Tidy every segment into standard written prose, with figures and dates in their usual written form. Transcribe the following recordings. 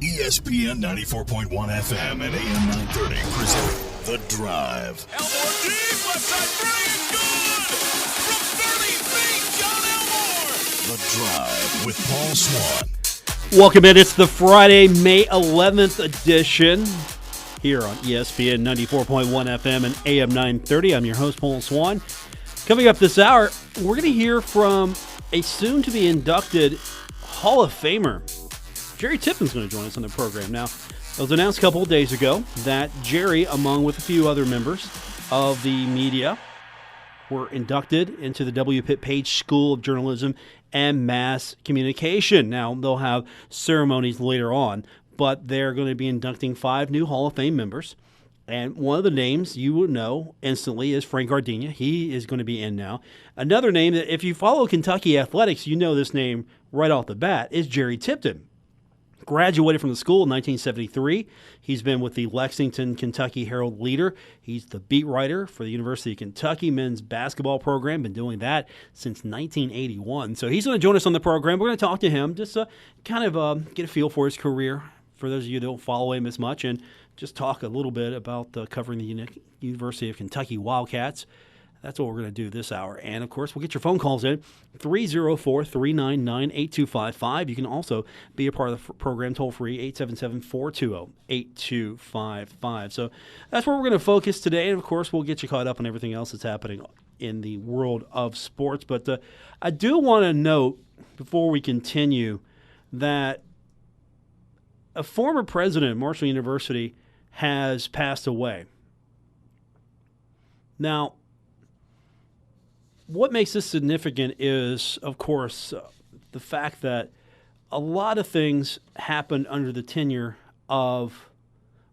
ESPN 94.1 FM and AM 930 present The Drive. Elmore deep, left side three, good! From 30 feet, John Elmore! The Drive with Paul Swann. Welcome in. It's the Friday, May 11th edition here on ESPN 94.1 FM and AM 930. I'm your host, Paul Swann. Coming up this hour, we're going to hear from a soon-to-be inducted Hall of Famer. Jerry Tipton's going to join us on the program. Now, it was announced a couple of days ago that Jerry, along with a few other members of the media, were inducted into the W. Pitt Page School of Journalism and Mass Communication. Now, they'll have ceremonies later on, but they're going to be inducting 5 new Hall of Fame members. And one of the names you would know instantly is Frank Gardenia. He is going to be in now. Another name that, if you follow Kentucky athletics, you know this name right off the bat, is Jerry Tipton. Graduated from the school in 1973. He's been with the Lexington, Kentucky Herald-Leader. He's the beat writer for the University of Kentucky men's basketball program. Been doing that since 1981. So he's going to join us on the program. We're going to talk to him, just to kind of get a feel for his career, for those of you who don't follow him as much, and just talk a little bit about covering the University of Kentucky Wildcats. That's what we're going to do this hour. And, of course, we'll get your phone calls in, 304-399-8255. You can also be a part of the program toll-free, 877-420-8255. So that's where we're going to focus today. And, of course, we'll get you caught up on everything else that's happening in the world of sports. But I do want to note, before we continue, that a former president of Marshall University has passed away. Now, what makes this significant is, of course, the fact that a lot of things happened under the tenure of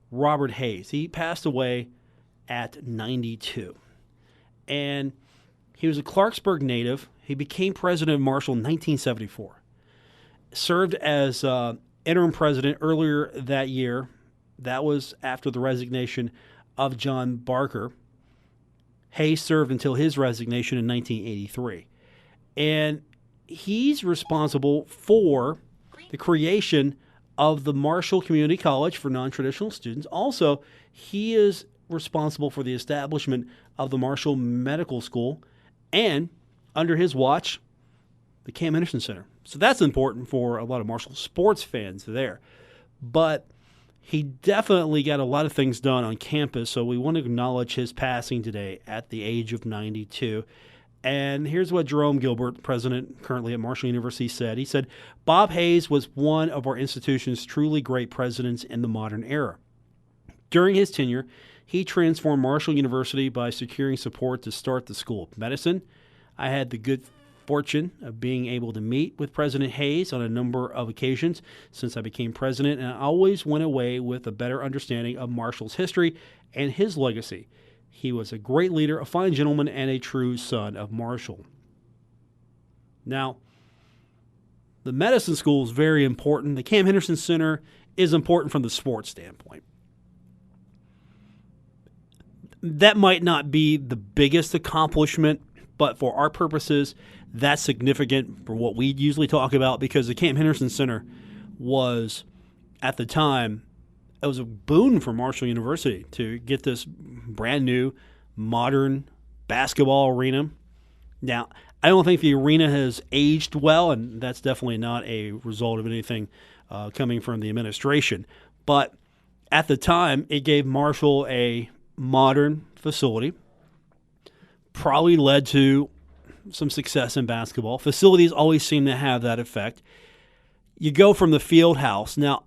Robert Hayes. He passed away at 92. And he was a Clarksburg native. He became president of Marshall in 1974. Served as interim president earlier that year. That was after the resignation of John Barker. Hayes served until his resignation in 1983. And he's responsible for the creation of the Marshall Community College for non-traditional students. Also, he is responsible for the establishment of the Marshall Medical School and, under his watch, the Cam Henderson Center. So that's important for a lot of Marshall sports fans there. But he definitely got a lot of things done on campus, so we want to acknowledge his passing today at the age of 92. And here's what Jerome Gilbert, president currently at Marshall University, said. He said, "Bob Hayes was one of our institution's truly great presidents in the modern era. During his tenure, he transformed Marshall University by securing support to start the School of Medicine. I had the good fortune of being able to meet with President Hayes on a number of occasions since I became president, and I always went away with a better understanding of Marshall's history and his legacy. He was a great leader, a fine gentleman, and a true son of Marshall." Now, the medicine school is very important. The Cam Henderson Center is important from the sports standpoint. That might not be the biggest accomplishment, but for our purposes, that's significant for what we usually talk about, because the Cam Henderson Center was, at the time, it was a boon for Marshall University to get this brand new, modern basketball arena. Now, I don't think the arena has aged well, and that's definitely not a result of anything coming from the administration. But at the time, it gave Marshall a modern facility, probably led to some success in basketball. Facilities always seem to have that effect. You go from the field house. Now,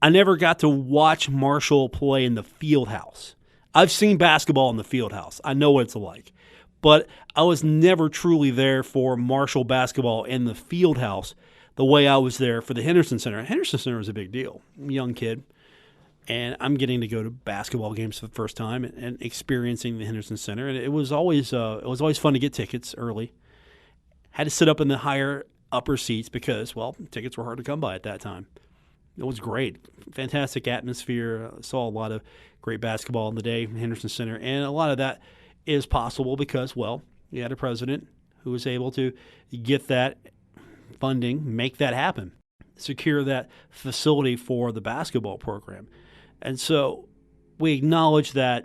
I never got to watch Marshall play in the field house. I've seen basketball in the field house. I know what it's like. But I was never truly there for Marshall basketball in the field house the way I was there for the Henderson Center. Henderson Center is a big deal. I'm a young kid, and I'm getting to go to basketball games for the first time and experiencing the Henderson Center. And it was always fun to get tickets early. Had to sit up in the upper seats because, well, tickets were hard to come by at that time. It was great. Fantastic atmosphere. Saw a lot of great basketball in the day in Henderson Center. And a lot of that is possible because, well, you had a president who was able to get that funding, make that happen. secure that facility for the basketball program. And so we acknowledge that.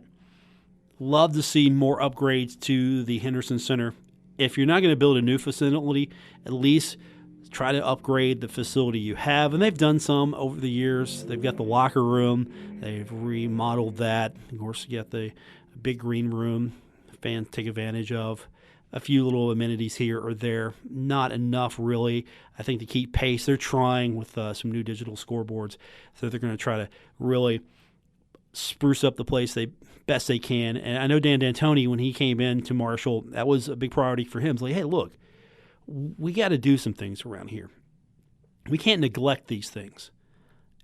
Love to see more upgrades to the Henderson Center. If you're not going to build a new facility, at least try to upgrade the facility you have. And they've done some over the years. They've got the locker room. They've remodeled that. Of course, you got the big green room fans take advantage of. A few little amenities here or there. Not enough, really, I think, to keep pace. They're trying with some new digital scoreboards. So they're going to try to really spruce up the place best they can. And I know Dan D'Antoni, when he came in to Marshall, that was a big priority for him. It's like, hey, look, we got to do some things around here. We can't neglect these things.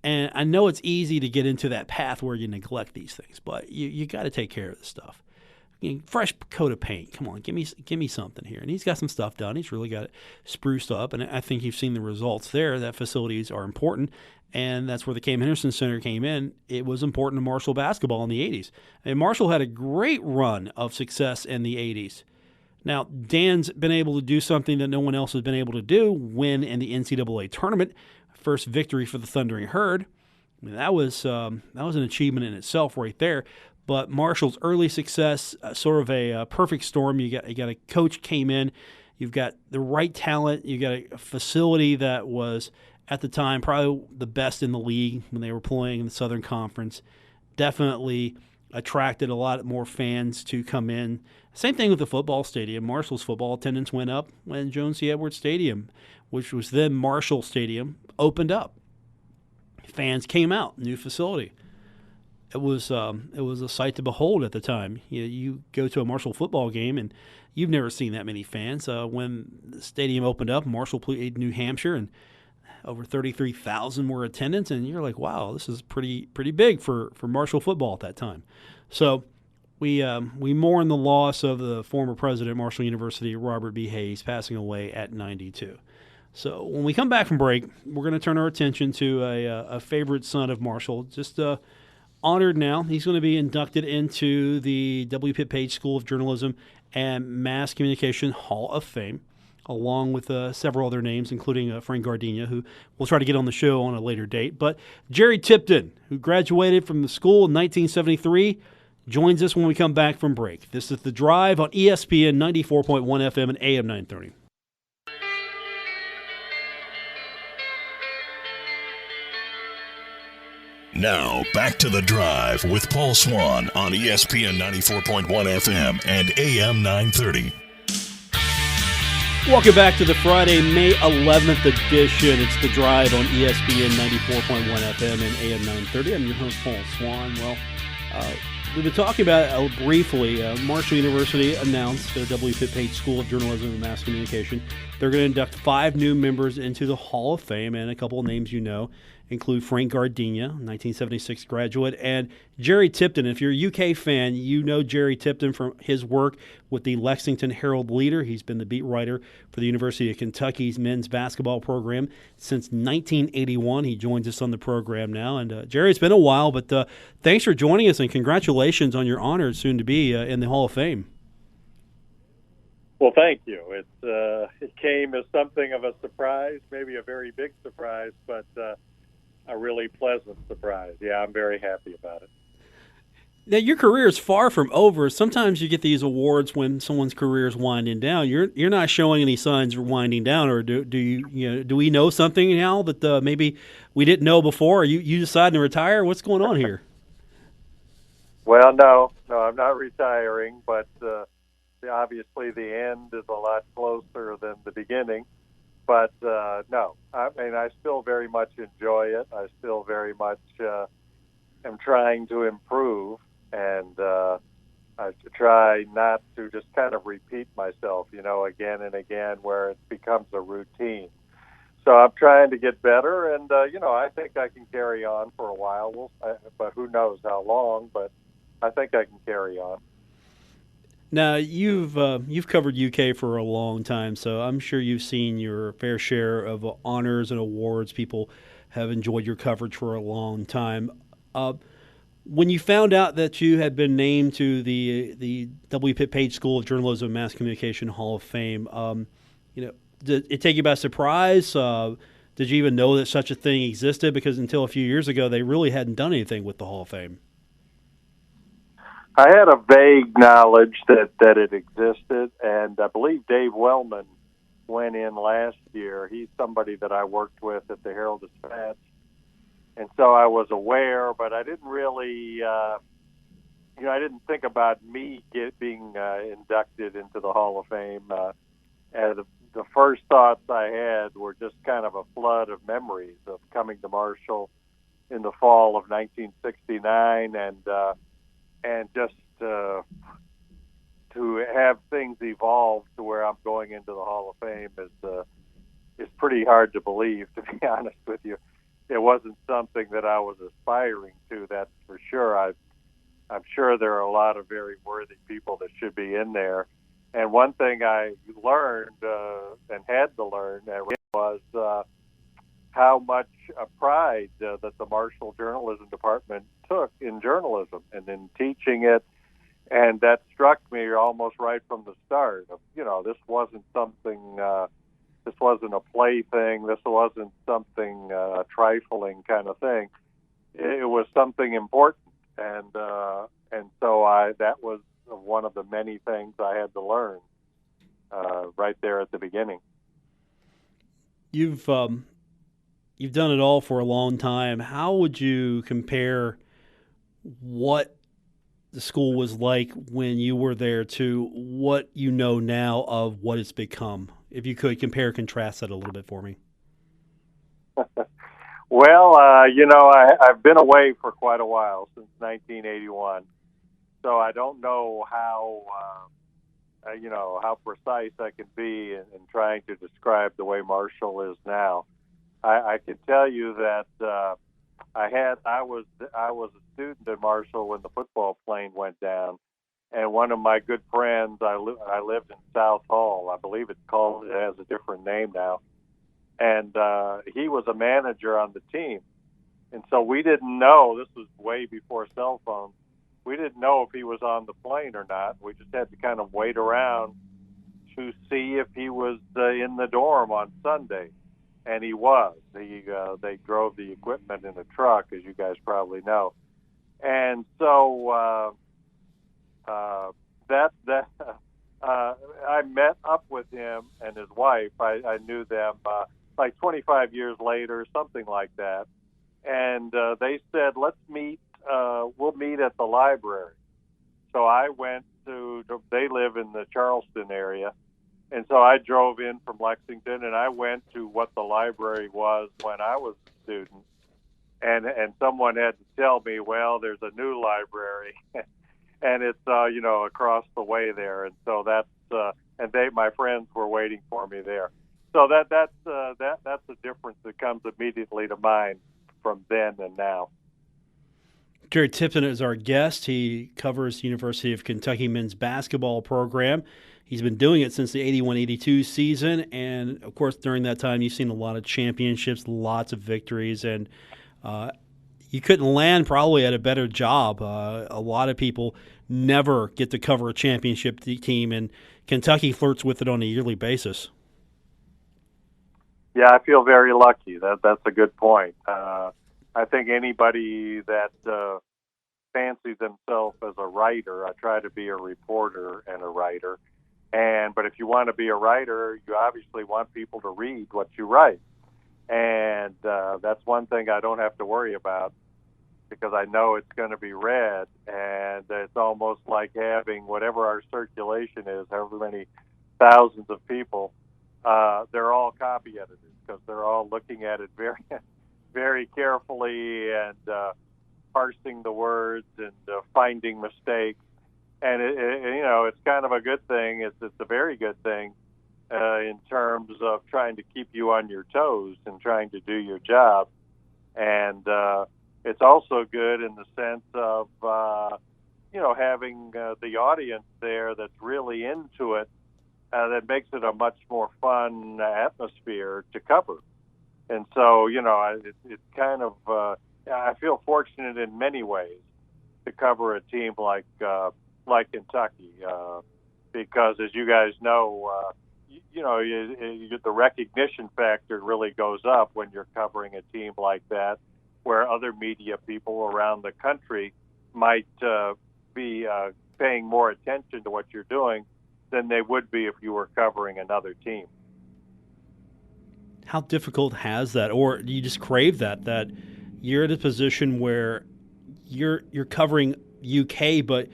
And I know it's easy to get into that path where you neglect these things, but you got to take care of this stuff. Fresh coat of paint. Come on, give me something here. And he's got some stuff done. He's really got it spruced up, and I think you've seen the results there. That facilities are important, and that's where the Cam Henderson Center came in. It was important to Marshall basketball in the 80s. And Marshall had a great run of success in the 80s. Now, Dan's been able to do something that no one else has been able to do, win in the NCAA tournament. First victory for the Thundering Herd. I mean, that was an achievement in itself right there. But Marshall's early success, sort of a perfect storm. You got a coach came in. You've got the right talent. You got a facility that was, at the time, probably the best in the league when they were playing in the Southern Conference. Definitely attracted a lot more fans to come in. Same thing with the football stadium. Marshall's football attendance went up when Jones C. Edwards Stadium, which was then Marshall Stadium, opened up. Fans came out, new facility. It was a sight to behold at the time. You go to a Marshall football game, and you've never seen that many fans. When the stadium opened up, Marshall played New Hampshire, and over 33,000 were attendance, and you're like, wow, this is pretty big for Marshall football at that time. So we mourn the loss of the former president of Marshall University, Robert B. Hayes, passing away at 92. So when we come back from break, we're going to turn our attention to a favorite son of Marshall, just honored now. He's going to be inducted into the W. Pitt Page School of Journalism and Mass Communication Hall of Fame, along with several other names, including Frank Gardenia, who we'll try to get on the show on a later date. But Jerry Tipton, who graduated from the school in 1973, joins us when we come back from break. This is The Drive on ESPN 94.1 FM and AM 930. Now, back to The Drive with Paul Swann on ESPN 94.1 FM and AM 930. Welcome back to the Friday, May 11th edition. It's The Drive on ESPN 94.1 FM and AM 930. I'm your host, Paul Swann. Well, we've been talking about briefly. Marshall University announced their W. Pitt Page School of Journalism and Mass Communication. They're going to induct 5 new members into the Hall of Fame, and a couple of names you know include Frank Gardenia, 1976 graduate, and Jerry Tipton. If you're a UK fan, you know Jerry Tipton from his work with the Lexington Herald-Leader. He's been the beat writer for the University of Kentucky's men's basketball program since 1981. He joins us on the program now. And Jerry, it's been a while, but thanks for joining us, and congratulations on your honor soon to be in the Hall of Fame. Well, thank you. It came as something of a surprise, maybe a very big surprise, but a really pleasant surprise. Yeah, I'm very happy about it. Now, your career is far from over. Sometimes you get these awards when someone's career is winding down. You're not showing any signs of winding down, or do we know something now that maybe we didn't know before? Or you deciding to retire? What's going on here? Well, no, I'm not retiring, but obviously the end is a lot closer than the beginning. But no, I mean, I still very much enjoy it. I still very much am trying to improve, and I try not to just kind of repeat myself, again and again, where it becomes a routine. So I'm trying to get better, and I think I can carry on for a while. But who knows how long? But I think I can carry on. Now, you've covered UK for a long time, so I'm sure you've seen your fair share of honors and awards. People have enjoyed your coverage for a long time. When you found out that you had been named to the W. Pitt Page School of Journalism and Mass Communication Hall of Fame, did it take you by surprise? Did Did you even know that such a thing existed? Because until a few years ago, they really hadn't done anything with the Hall of Fame. I had a vague knowledge that it existed, and I believe Dave Wellman went in last year. He's somebody that I worked with at the Herald-Dispatch, and so I was aware, but I didn't really, I didn't think about me being inducted into the Hall of Fame. And the first thoughts I had were just kind of a flood of memories of coming to Marshall in the fall of 1969, and just to have things evolve to where I'm going into the Hall of Fame is pretty hard to believe, to be honest with you. It wasn't something that I was aspiring to, that's for sure. I'm sure there are a lot of very worthy people that should be in there. And one thing I learned and had to learn was how much pride that the Marshall Journalism Department took in journalism and in teaching it. And that struck me almost right from the start. This wasn't something, this wasn't a plaything, this wasn't something trifling kind of thing. It was something important. And so that was one of the many things I had to learn right there at the beginning. You've done it all for a long time. How would you compare what the school was like when you were there to what you know now of what it's become? If you could compare and contrast that a little bit for me. Well, I've been away for quite a while, since 1981. So I don't know how precise I can be in trying to describe the way Marshall is now. I can tell you that I was a student at Marshall when the football plane went down, and one of my good friends, I lived in South Hall. I believe it has a different name now, and he was a manager on the team, and so we didn't know. This was way before cell phones. We didn't know if he was on the plane or not. We just had to kind of wait around to see if he was in the dorm on Sunday. And he was. They drove the equipment in a truck, as you guys probably know. And so I met up with him and his wife. I knew them like 25 years later, something like that. And they said, let's meet. We'll meet at the library. So I went they live in the Charleston area. And so I drove in from Lexington, and I went to what the library was when I was a student. And someone had to tell me, well, there's a new library, and it's across the way there. And so my friends were waiting for me there. So that's the difference that comes immediately to mind from then and now. Jerry Tipton is our guest. He covers the University of Kentucky men's basketball program. He's been doing it since the 81-82 season, and, of course, during that time you've seen a lot of championships, lots of victories, and you couldn't land probably at a better job. A lot of people never get to cover a championship team, and Kentucky flirts with it on a yearly basis. Yeah, I feel very lucky. That's a good point. I think anybody that fancies themselves as a writer, I try to be a reporter and a writer. But if you want to be a writer, you obviously want people to read what you write. And that's one thing I don't have to worry about, because I know it's going to be read. And it's almost like having whatever our circulation is, however many thousands of people, they're all copy editors, because they're all looking at it very, very carefully and parsing the words and finding mistakes. And it's kind of a good thing. It's a very good thing in terms of trying to keep you on your toes and trying to do your job. And it's also good in the sense of having the audience there that's really into it. That makes it a much more fun atmosphere to cover. And so, it's kind of, I feel fortunate in many ways to cover a team like Kentucky, because as you guys know, the recognition factor really goes up when you're covering a team like that, where other media people around the country might be paying more attention to what you're doing than they would be if you were covering another team. How difficult has that, or do you just crave that you're in a position where you're covering UK, but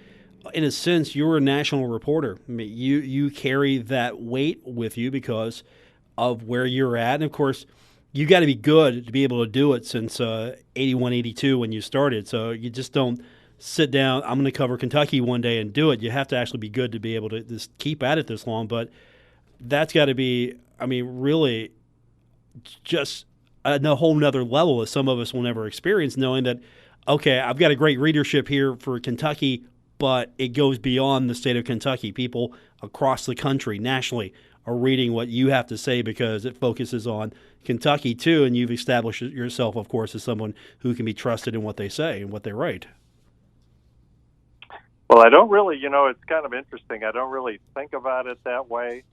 in a sense you're a national reporter. I mean, you carry that weight with you because of where you're at, and of course you got to be good to be able to do it since 81, 82 when you started. So you just don't sit down, I'm going to cover Kentucky one day and do it. You have to actually be good to be able to just keep at it this long. But that's got to be, I mean, really just a whole nother level that some of us will never experience, knowing that, okay, I've got a great readership here for Kentucky, but it goes beyond the state of Kentucky. People across the country, nationally, are reading what you have to say because it focuses on Kentucky too, and you've established yourself, of course, as someone who can be trusted in what they say and what they write. Well, I don't really, it's kind of interesting. I don't really think about it that way.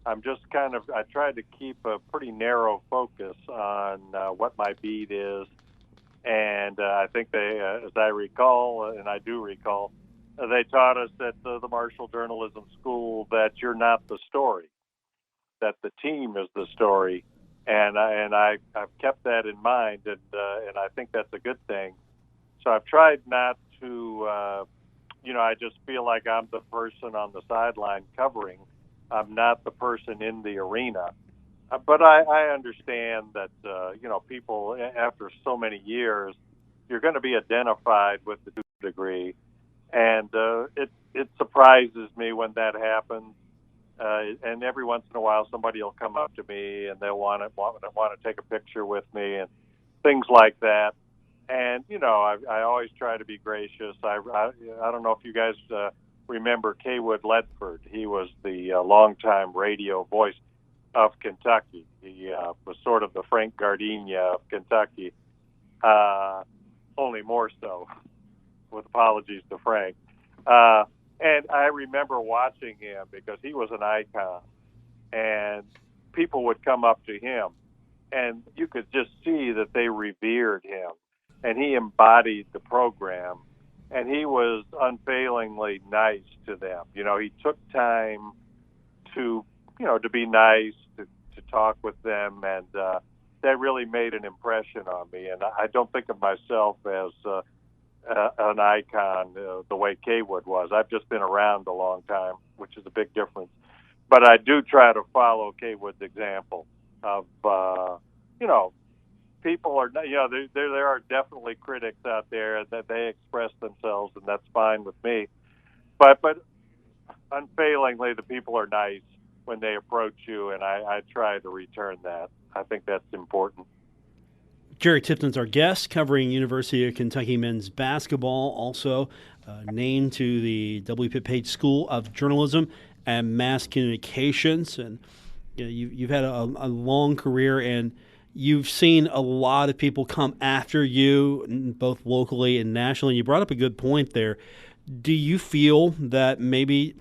I'm just I try to keep a pretty narrow focus on what my beat is. And I think they, as I recall, and I do recall, they taught us at the Marshall Journalism School that you're not the story, that the team is the story. And I've kept that in mind, and I think that's a good thing. So I've tried not to, I just feel like I'm the person on the sideline covering. I'm not the person in the arena. But I understand that, people, after so many years, you're going to be identified with the degree. And it surprises me when that happens. And every once in a while, somebody will come up to me and they'll want to take a picture with me and things like that. And, I always try to be gracious. I don't know if you guys remember Kaywood Ledford. He was the longtime radio voice of Kentucky. He was sort of the Frank Gardenia of Kentucky, only more so, with apologies to Frank. And I remember watching him because he was an icon, and people would come up to him, and you could just see that they revered him, and he embodied the program, and he was unfailingly nice to them. He took time to be nice, to talk with them, and that really made an impression on me. And I don't think of myself as an icon the way Kaywood was. I've just been around a long time, which is a big difference. But I do try to follow Kaywood's example of, people are, there are definitely critics out there that they express themselves, and that's fine with me. But unfailingly, the people are nice when they approach you, and I try to return that. I think that's important. Jerry Tipton's our guest, covering University of Kentucky men's basketball, also named to the W. Pitt Page School of Journalism and Mass Communications. And you've had a long career, and you've seen a lot of people come after you, both locally and nationally. You brought up a good point there. Do you feel that maybe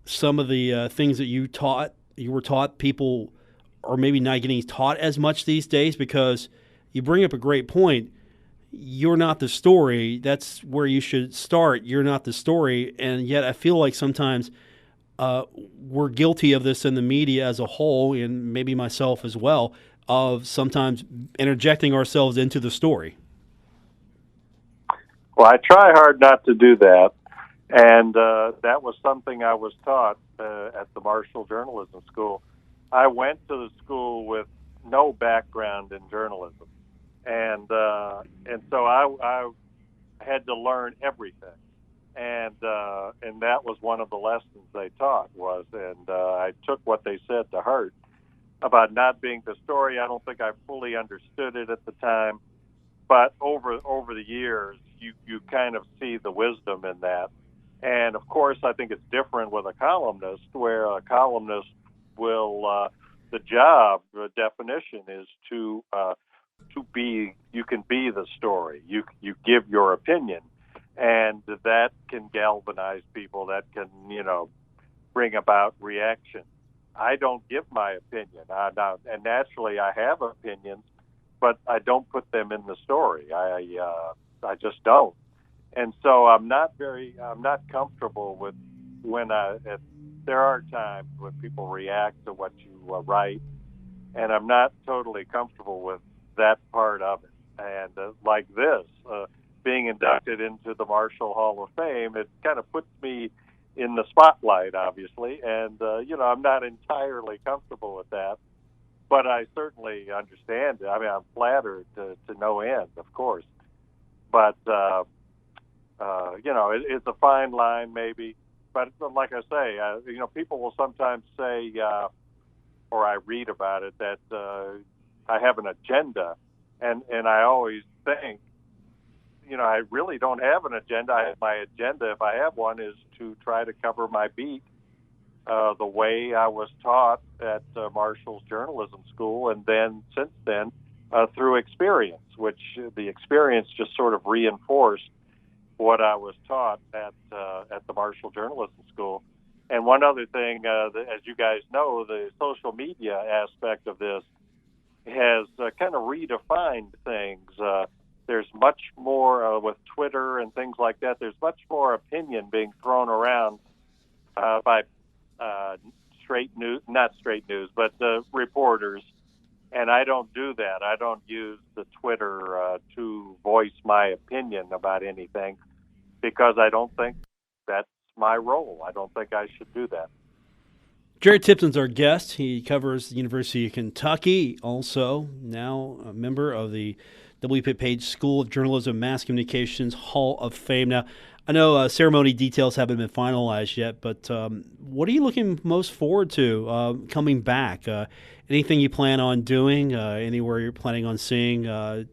some of the things that you were taught, people are maybe not getting taught as much these days? Because you bring up a great point. You're not the story. That's where you should start. You're not the story. And yet I feel like sometimes we're guilty of this in the media as a whole, and maybe myself as well, of sometimes interjecting ourselves into the story. Well, I try hard not to do that. And that was something I was taught at the Marshall Journalism School. I went to the school with no background in journalism. And so I had to learn everything. And that was one of the lessons they taught I took what they said to heart about not being the story. I don't think I fully understood it at the time, but over the years, you kind of see the wisdom in that. And of course, I think it's different with a columnist, where a columnist will, the job, the definition is to be, you can be the story. You give your opinion, and that can galvanize people. That can, bring about reaction. I don't give my opinion. And naturally, I have opinions, but I don't put them in the story. I just don't. And so I'm not comfortable with there are times when people react to what you write, and I'm not totally comfortable with that part of it. And like this, being inducted into the Marshall Hall of Fame, it kind of puts me in the spotlight, obviously, and I'm not entirely comfortable with that, but I certainly understand it. I mean, I'm flattered to no end, of course, but it's a fine line, maybe. But like I say, people will sometimes say, or I read about it, that I have an agenda, and I always think, I really don't have an agenda. My agenda, if I have one, is to try to cover my beat the way I was taught at Marshall's journalism school, and then since then through experience, which the experience just sort of reinforced what I was taught at the Marshall Journalism School. And one other thing, as you guys know, the social media aspect of this has kind of redefined things. There's much more with Twitter and things like that. There's much more opinion being thrown around by not straight news, but reporters. And I don't do that. I don't use the Twitter to voice my opinion about anything, because I don't think that's my role. I don't think I should do that. Jerry Tipton's our guest. He covers the University of Kentucky, also now a member of the W. Pitt Page School of Journalism and Mass Communications Hall of Fame. Now, I know ceremony details haven't been finalized yet, but what are you looking most forward to coming back? Anything you plan on doing? Anywhere you're planning on seeing,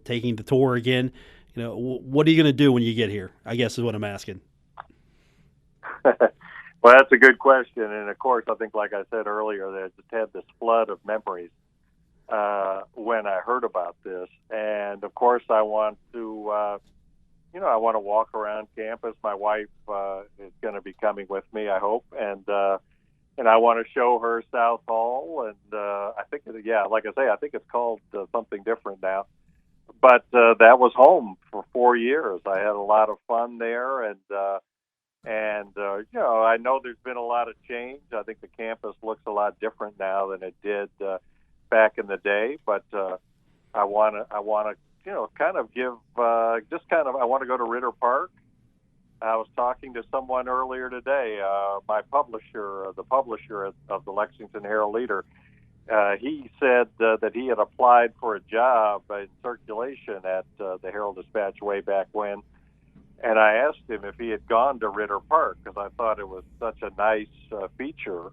taking the tour again? What are you going to do when you get here, I guess is what I'm asking. Well, that's a good question. And, of course, I think, like I said earlier, that I just had this flood of memories when I heard about this. And, of course, I want to, I want to walk around campus. My wife is going to be coming with me, I hope. And I want to show her South Hall. And I think, like I say, I think it's called something different now. But that was home for 4 years. I had a lot of fun there, and I know there's been a lot of change. I think the campus looks a lot different now than it did back in the day. But I want to, kind of give, I want to go to Ritter Park. I was talking to someone earlier today, my publisher, the publisher of the Lexington Herald-Leader. He said that he had applied for a job in circulation at the Herald-Dispatch way back when, and I asked him if he had gone to Ritter Park, because I thought it was such a nice feature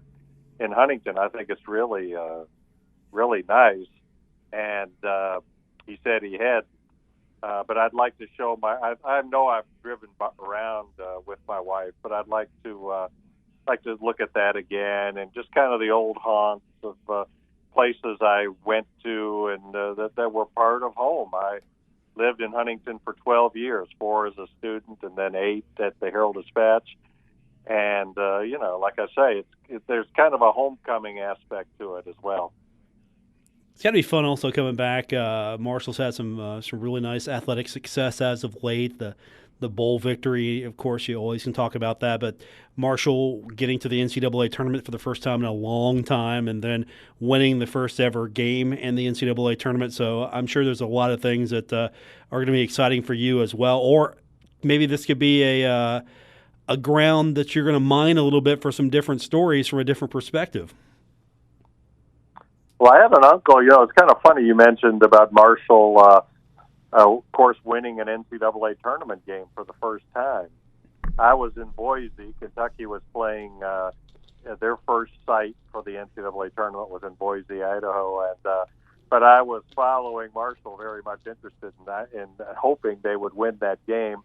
in Huntington. I think it's really, really nice, and he said he had. But I'd like to show I know I've driven around with my wife, but I'd like to look at that again, and just kind of the old haunts of places I went to and that were part of home. I lived in Huntington for 12 years, 4 as a student and then 8 at the Herald-Dispatch. And, like I say, there's kind of a homecoming aspect to it as well. It's got to be fun also coming back. Marshall's had some really nice athletic success as of late. The bowl victory, of course, you always can talk about that. But Marshall getting to the NCAA tournament for the first time in a long time, and then winning the first ever game in the NCAA tournament. So I'm sure there's a lot of things that are going to be exciting for you as well. Or maybe this could be a ground that you're going to mine a little bit for some different stories from a different perspective. Well, I have an uncle. It's kind of funny you mentioned about Marshall. Of course, winning an NCAA tournament game for the first time. I was in Boise. Kentucky was playing their first site for the NCAA tournament was in Boise, Idaho, and but I was following Marshall, very much interested in that, and hoping they would win that game.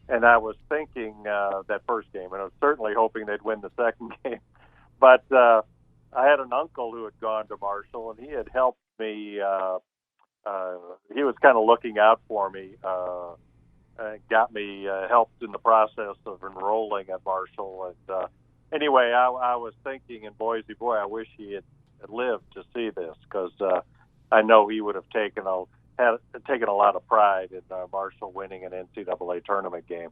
And I was thinking that first game, and I was certainly hoping they'd win the second game. But I had an uncle who had gone to Marshall, and he had helped me. He was kind of looking out for me, got me helped in the process of enrolling at Marshall, anyway, I was thinking in Boise, boy, I wish he had lived to see this, because I know he would have taken a lot of pride in Marshall winning an NCAA tournament game.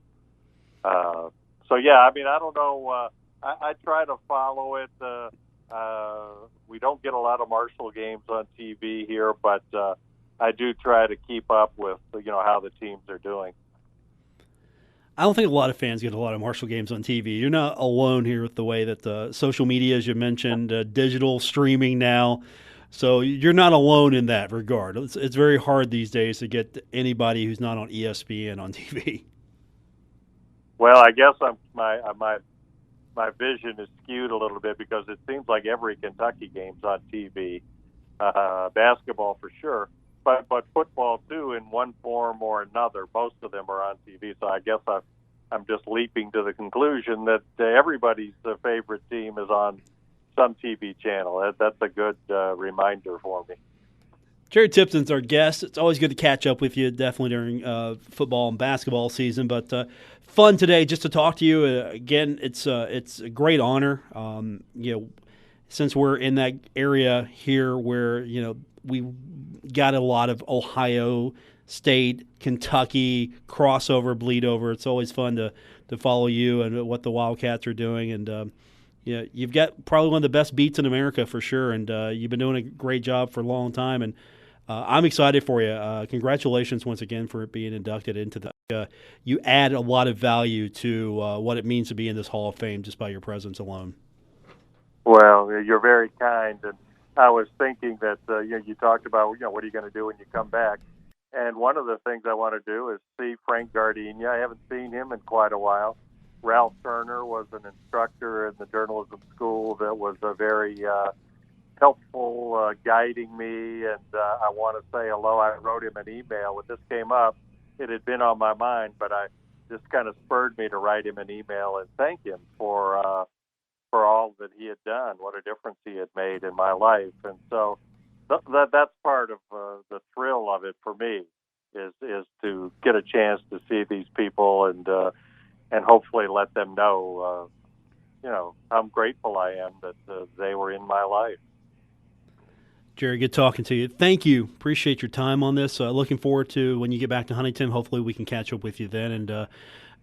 So yeah, I mean, I don't know. I try to follow it. We don't get a lot of Marshall games on TV here, but I do try to keep up with how the teams are doing. I don't think a lot of fans get a lot of Marshall games on TV. You're not alone here with the way that social media, as you mentioned, digital streaming now. So you're not alone in that regard. It's very hard these days to get anybody who's not on ESPN on TV. Well, I guess my vision is skewed a little bit, because it seems like every Kentucky game's on TV. Basketball for sure, but football too, in one form or another. Most of them are on TV. So I guess I'm just leaping to the conclusion that everybody's favorite team is on some TV channel. That's a good reminder for me. Jerry Tipton's our guest. It's always good to catch up with you, definitely during football and basketball season. But fun today just to talk to you. Again, it's a great honor. Since we're in that area here where we got a lot of Ohio State, Kentucky crossover, bleed over. It's always fun to follow you and what the Wildcats are doing. And you've got probably one of the best beats in America for sure. And you've been doing a great job for a long time. And I'm excited for you. Congratulations once again for being inducted into the. You add a lot of value to what it means to be in this Hall of Fame just by your presence alone. Well, you're very kind, and I was thinking that you talked about what are you going to do when you come back, and one of the things I want to do is see Frank Gardenia. I haven't seen him in quite a while. Ralph Turner was an instructor in the journalism school that was very helpful, guiding me, and I want to say hello. I wrote him an email when this came up. It had been on my mind, but I just kind of spurred me to write him an email and thank him for all that he had done, what a difference he had made in my life. And so that's part of the thrill of it for me, is to get a chance to see these people and hopefully let them know, how grateful I am that they were in my life. Jerry, good talking to you. Thank you. Appreciate your time on this. Looking forward to when you get back to Huntington. Hopefully we can catch up with you then. And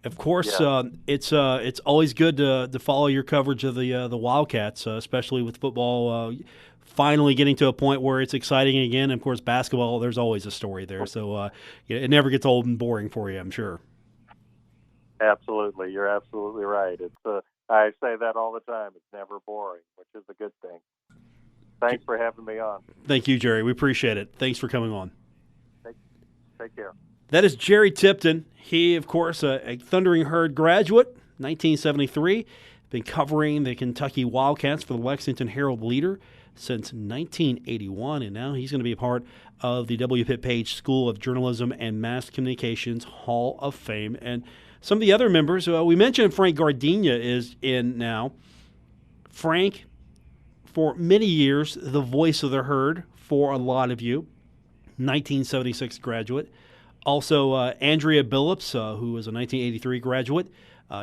of course, yeah. It's always good to follow your coverage of the Wildcats, especially with football finally getting to a point where it's exciting again. And of course, basketball, there's always a story there. So it never gets old and boring for you, I'm sure. Absolutely. You're absolutely right. It's I say that all the time. It's never boring, which is a good thing. Thanks for having me on. Thank you, Jerry. We appreciate it. Thanks for coming on. Take care. That is Jerry Tipton. He, of course, a Thundering Herd graduate, 1973. Been covering the Kentucky Wildcats for the Lexington Herald-Leader since 1981, and now he's going to be a part of the W. Pitt Page School of Journalism and Mass Communications Hall of Fame. And some of the other members, we mentioned Frank Gardenia is in now. Frank, for many years, the voice of the herd for a lot of you, 1976 graduate. Also, Andrea Billups, who was a 1983 graduate.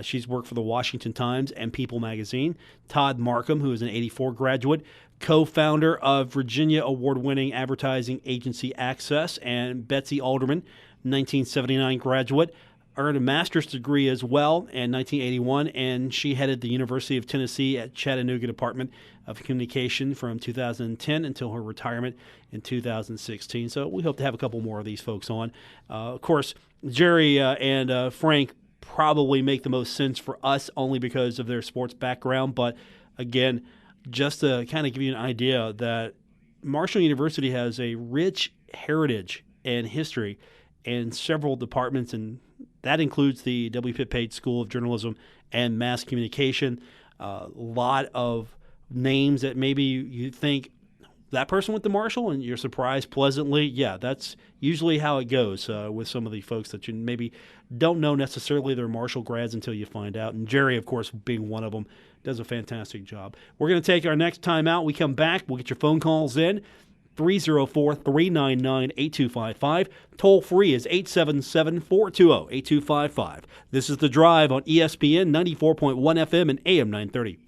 She's worked for the Washington Times and People magazine. Todd Markham, who is an 84 graduate, co-founder of Virginia award-winning advertising agency Access, and Betsy Alderman, 1979 graduate, earned a master's degree as well in 1981, and she headed the University of Tennessee at Chattanooga Department of Communication from 2010 until her retirement in 2016. So we hope to have a couple more of these folks on. Of course, Jerry and Frank probably make the most sense for us only because of their sports background. But again, just to kind of give you an idea that Marshall University has a rich heritage and history in several departments, and that includes the W. Pitt Page School of Journalism and Mass Communication. A lot of names that maybe you think that person went to Marshall and you're surprised pleasantly. Yeah, that's usually how it goes with some of the folks that you maybe don't know necessarily they're Marshall grads until you find out. And Jerry, of course, being one of them, does a fantastic job. We're going to take our next time out. We come back. We'll get your phone calls in. 304-399-8255. Toll free is 877-420-8255. This is The Drive on ESPN 94.1 FM and AM 930.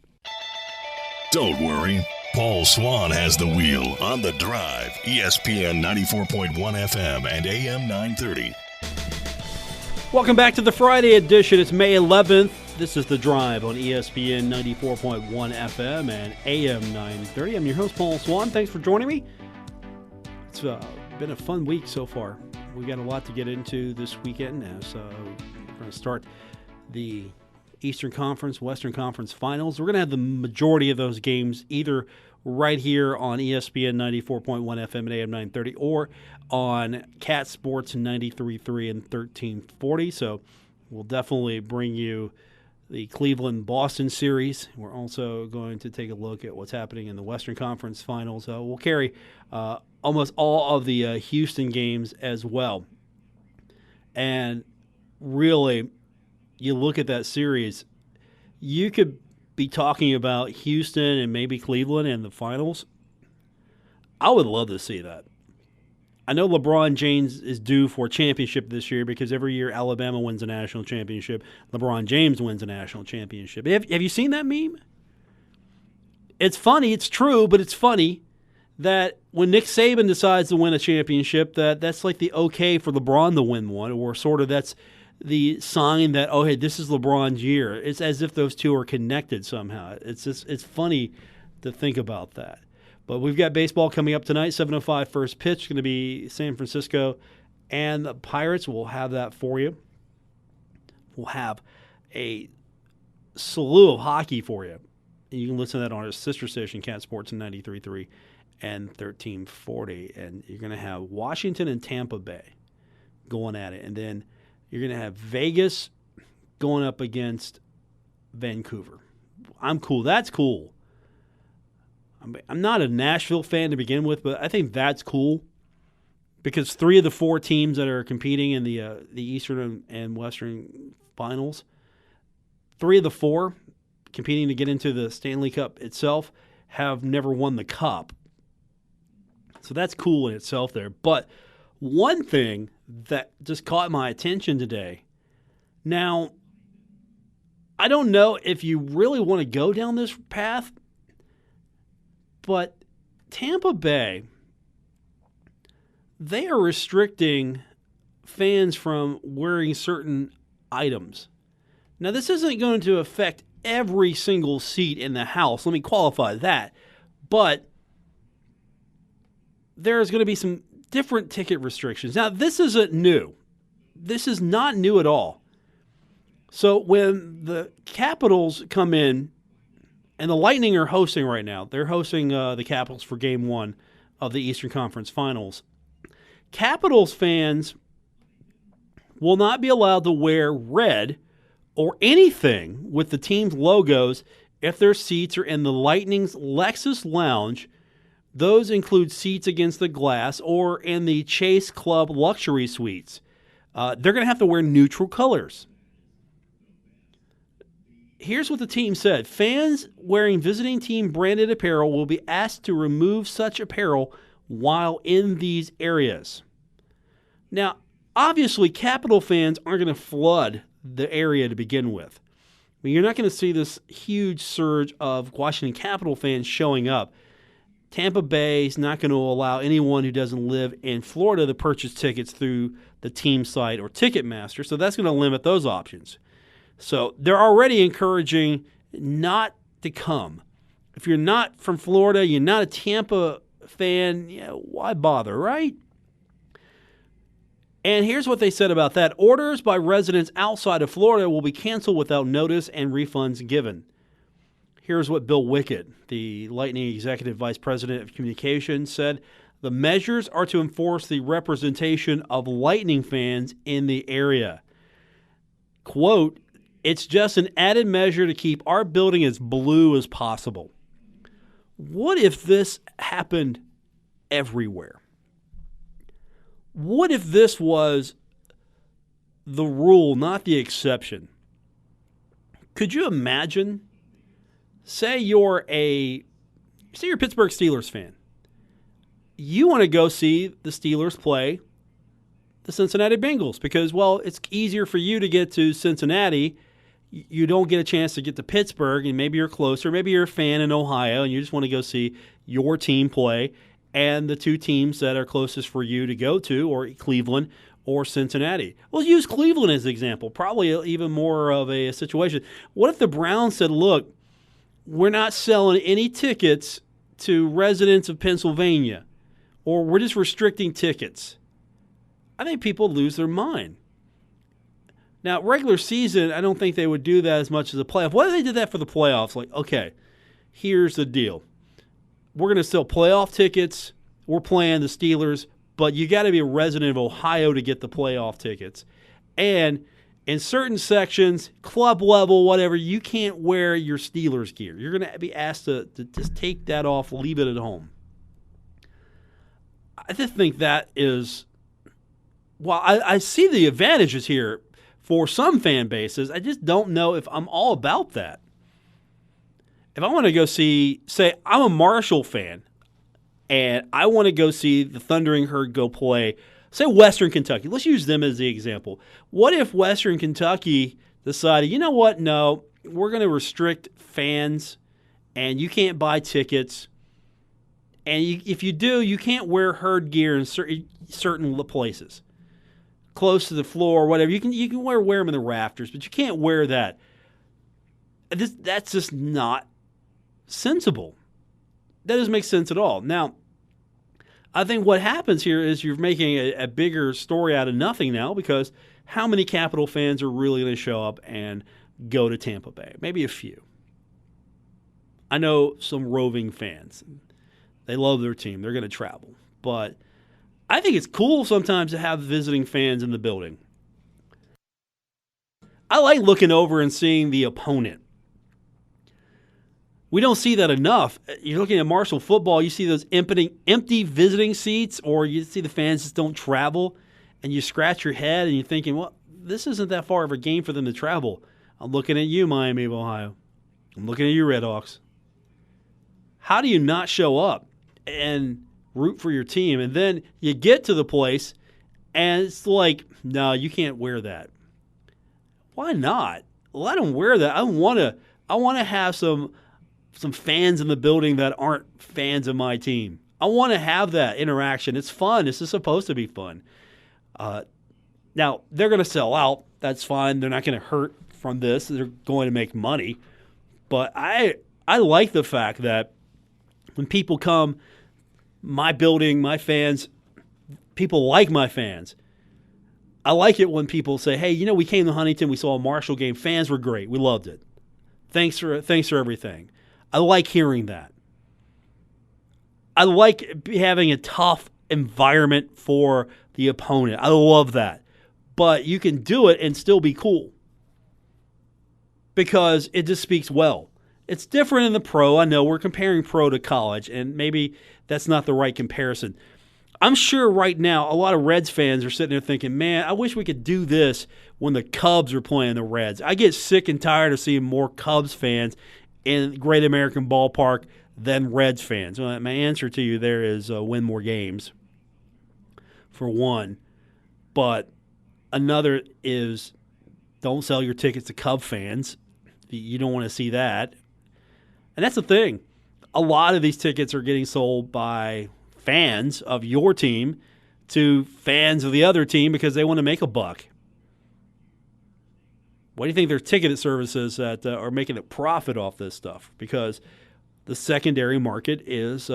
Don't worry. Paul Swann has the wheel on The Drive, ESPN 94.1 FM and AM 930. Welcome back to the Friday edition. It's May 11th. This is The Drive on ESPN 94.1 FM and AM 930. I'm your host, Paul Swann. Thanks for joining me. It's been a fun week so far. We got a lot to get into this weekend as we're going to start the Eastern Conference, Western Conference Finals. We're going to have the majority of those games either right here on ESPN 94.1 FM and AM 930 or on Cat Sports 93.3 and 1340. So we'll definitely bring you the Cleveland-Boston series. We're also going to take a look at what's happening in the Western Conference Finals. We'll carry almost all of the Houston games as well. And really, you look at that series, you could be talking about Houston and maybe Cleveland in the finals. I would love to see that. I know LeBron James is due for a championship this year because every year Alabama wins a national championship. LeBron James wins a national championship. Have you seen that meme? It's funny. It's true, but it's funny that when Nick Saban decides to win a championship, that's like the okay for LeBron to win one, or sort of that's the sign that, oh, hey, this is LeBron's year. It's as if those two are connected somehow. It's funny to think about that. But we've got baseball coming up tonight, 7:05 first pitch, going to be San Francisco and the Pirates. We'll have that for you. We'll have a slew of hockey for you. And you can listen to that on our sister station, Cat Sports 93.3 and 1340. And you're going to have Washington and Tampa Bay going at it. And then you're going to have Vegas going up against Vancouver. I'm cool. That's cool. I'm not a Nashville fan to begin with, but I think that's cool because 3 of the 4 teams that are competing in the Eastern and Western finals, 3 of the 4 competing to get into the Stanley Cup itself have never won the cup. So that's cool in itself there. But one thing that just caught my attention today, now, I don't know if you really want to go down this path, but Tampa Bay, they are restricting fans from wearing certain items. Now, this isn't going to affect every single seat in the house. Let me qualify that. But there's going to be some different ticket restrictions. Now, this isn't new. This is not new at all. So when the Capitals come in, and the Lightning are hosting right now. They're hosting the Capitals for Game 1 of the Eastern Conference Finals. Capitals fans will not be allowed to wear red or anything with the team's logos if their seats are in the Lightning's Lexus Lounge. Those include seats against the glass or in the Chase Club luxury suites. They're going to have to wear neutral colors. Here's what the team said. Fans wearing visiting team branded apparel will be asked to remove such apparel while in these areas. Now, obviously, Capital fans aren't going to flood the area to begin with. I mean, you're not going to see this huge surge of Washington Capital fans showing up. Tampa Bay is not going to allow anyone who doesn't live in Florida to purchase tickets through the team site or Ticketmaster, so that's going to limit those options. So they're already encouraging not to come. If you're not from Florida, you're not a Tampa fan, why bother, right? And here's what they said about that. Orders by residents outside of Florida will be canceled without notice and refunds given. Here's what Bill Wickett, the Lightning Executive Vice President of Communications, said. The measures are to enforce the representation of Lightning fans in the area. Quote, it's just an added measure to keep our building as blue as possible. What if this happened everywhere? What if this was the rule, not the exception? Could you imagine? Say you're a Pittsburgh Steelers fan. you want to go see the Steelers play the Cincinnati Bengals because, well, it's easier for you to get to Cincinnati. You don't get a chance to get to Pittsburgh, and maybe you're closer. Maybe you're a fan in Ohio, and you just want to go see your team play and the two teams that are closest for you to go to, or Cleveland or Cincinnati. We'll use Cleveland as an example, probably even more of a situation. What if the Browns said, look, we're not selling any tickets to residents of Pennsylvania, or we're just restricting tickets? I think people lose their mind. Now, regular season, I don't think they would do that as much as a playoff. What if they did that for the playoffs? Like, okay, here's the deal. We're going to sell playoff tickets. We're playing the Steelers, but you got to be a resident of Ohio to get the playoff tickets. And in certain sections, club level, whatever, you can't wear your Steelers gear. You're going to be asked to just take that off, leave it at home. I just think that is, well, I see the advantages here for some fan bases. I just don't know if I'm all about that. If I want to go see, say, I'm a Marshall fan, and I want to go see the Thundering Herd go play, say, Western Kentucky. Let's use them as the example. What if Western Kentucky decided, you know what, no, we're going to restrict fans, and you can't buy tickets, and if you do, you can't wear Herd gear in certain places. Close to the floor or whatever. You can wear them in the rafters, but you can't wear that. That's just not sensible. That doesn't make sense at all. Now, I think what happens here is you're making a bigger story out of nothing now, because how many Capital fans are really going to show up and go to Tampa Bay? Maybe a few. I know some roving fans. They love their team. They're going to travel. But I think it's cool sometimes to have visiting fans in the building. I like looking over and seeing the opponent. We don't see that enough. You're looking at Marshall football, you see those empty visiting seats, or you see the fans just don't travel, and you scratch your head and you're thinking, well, this isn't that far of a game for them to travel. I'm looking at you, Miami of Ohio. I'm looking at you, Redhawks. How do you not show up and root for your team? And then you get to the place, and it's like, no, you can't wear that. Why not? Let them wear that. I want to have some fans in the building that aren't fans of my team. I want to have that interaction. It's fun. This is supposed to be fun. Now, they're going to sell out. That's fine. They're not going to hurt from this. They're going to make money. But I like the fact that when people come, my building, my fans, people like my fans. I like it when people say, hey, you know, we came to Huntington, we saw a Marshall game. Fans were great. We loved it. Thanks for everything. I like hearing that. I like having a tough environment for the opponent. I love that. But you can do it and still be cool, because it just speaks well. It's different in the pro. I know we're comparing pro to college, and maybe that's not the right comparison. I'm sure right now a lot of Reds fans are sitting there thinking, man, I wish we could do this when the Cubs are playing the Reds. I get sick and tired of seeing more Cubs fans in Great American Ballpark than Reds fans. Well, my answer to you there is win more games, for one. But another is don't sell your tickets to Cub fans. You don't want to see that. And that's the thing. A lot of these tickets are getting sold by fans of your team to fans of the other team because they want to make a buck. Why do you think there are ticket services that are making a profit off this stuff? Because the secondary market is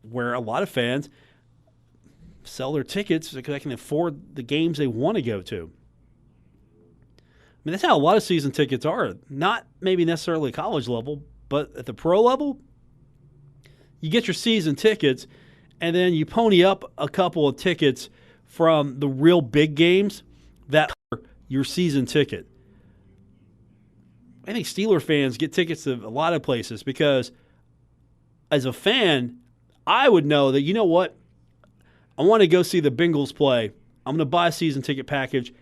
where a lot of fans sell their tickets because they can afford the games they want to go to. I mean, that's how a lot of season tickets are. Not maybe necessarily college level, but at the pro level, you get your season tickets, and then you pony up a couple of tickets from the real big games that are your season ticket. I think Steeler fans get tickets to a lot of places because as a fan, I would know that, you know what, I want to go see the Bengals play. I'm going to buy a season ticket package.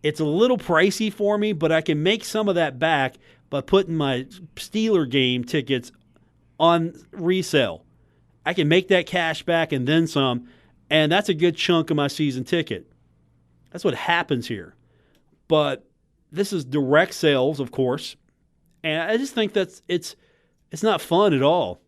It's a little pricey for me, but I can make some of that back by putting my Steeler game tickets on resale. I can make that cash back and then some, and that's a good chunk of my season ticket. That's what happens here. But this is direct sales, of course, and I just think that's it's not fun at all.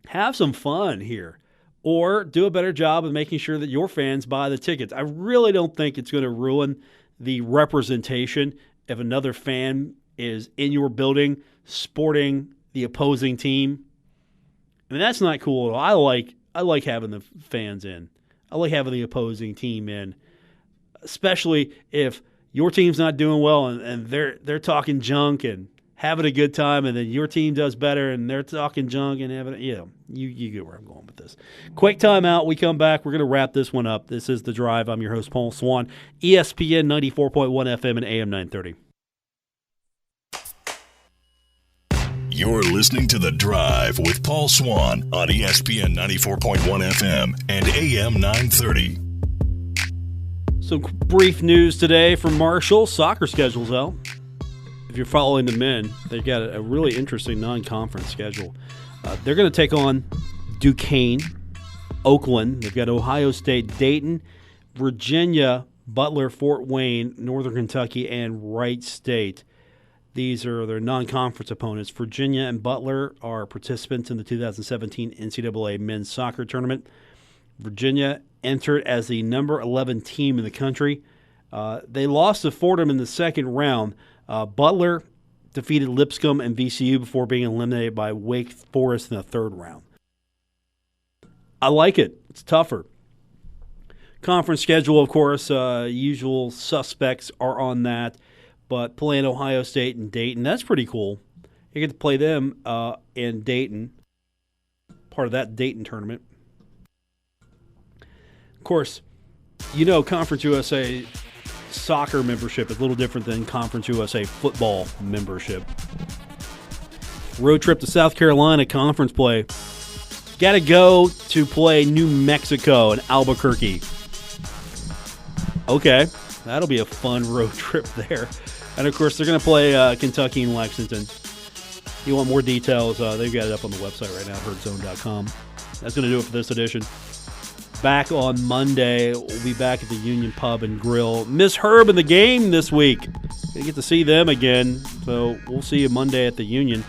Have some fun here, or do a better job of making sure that your fans buy the tickets. I really don't think it's going to ruin the representation if another fan is in your building sporting the opposing team. I mean, that's not cool at all. I like having the fans in. I like having the opposing team in, especially if your team's not doing well and they're talking junk and having a good time, and then your team does better and they're talking junk and having, you get where I'm going with this. Quick timeout. We come back. We're going to wrap this one up. This is The Drive. I'm your host, Paul Swann, ESPN 94.1 FM and AM 930. You're listening to The Drive with Paul Swann on ESPN 94.1 FM and AM 930. Some brief news today from Marshall. Soccer schedule's out. If you're following the men, they've got a really interesting non-conference schedule. They're going to take on Duquesne, Oakland. They've got Ohio State, Dayton, Virginia, Butler, Fort Wayne, Northern Kentucky, and Wright State. These are their non-conference opponents. Virginia and Butler are participants in the 2017 NCAA men's soccer tournament. Virginia entered as the number 11 team in the country. They lost to Fordham in the second round. Butler defeated Lipscomb and VCU before being eliminated by Wake Forest in the third round. I like it. It's tougher. Conference schedule, of course, usual suspects are on that. But playing Ohio State and Dayton, that's pretty cool. You get to play them in Dayton, part of that Dayton tournament. Of course, Conference USA soccer membership is a little different than Conference USA football membership. Road trip to South Carolina conference play. Got to go to play New Mexico and Albuquerque. Okay, that'll be a fun road trip there. And, of course, they're going to play Kentucky and Lexington. If you want more details, they've got it up on the website right now, herdzone.com. That's going to do it for this edition. Back on Monday. We'll be back at the Union Pub and Grill. Miss Herb in the game this week. Gonna get to see them again. So we'll see you Monday at the Union.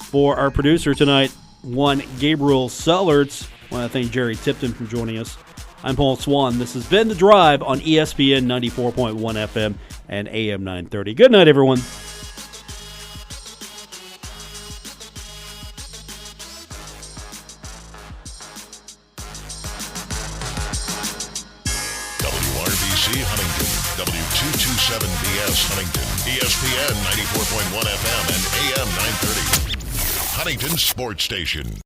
For our producer tonight, one Gabriel Sellards. I want to thank Jerry Tipton for joining us. I'm Paul Swann. This has been The Drive on ESPN 94.1 FM and AM 930. Good night, everyone. WRBC Huntington, W227BS Huntington, ESPN 94.1 FM and AM 930. Huntington Sports Station.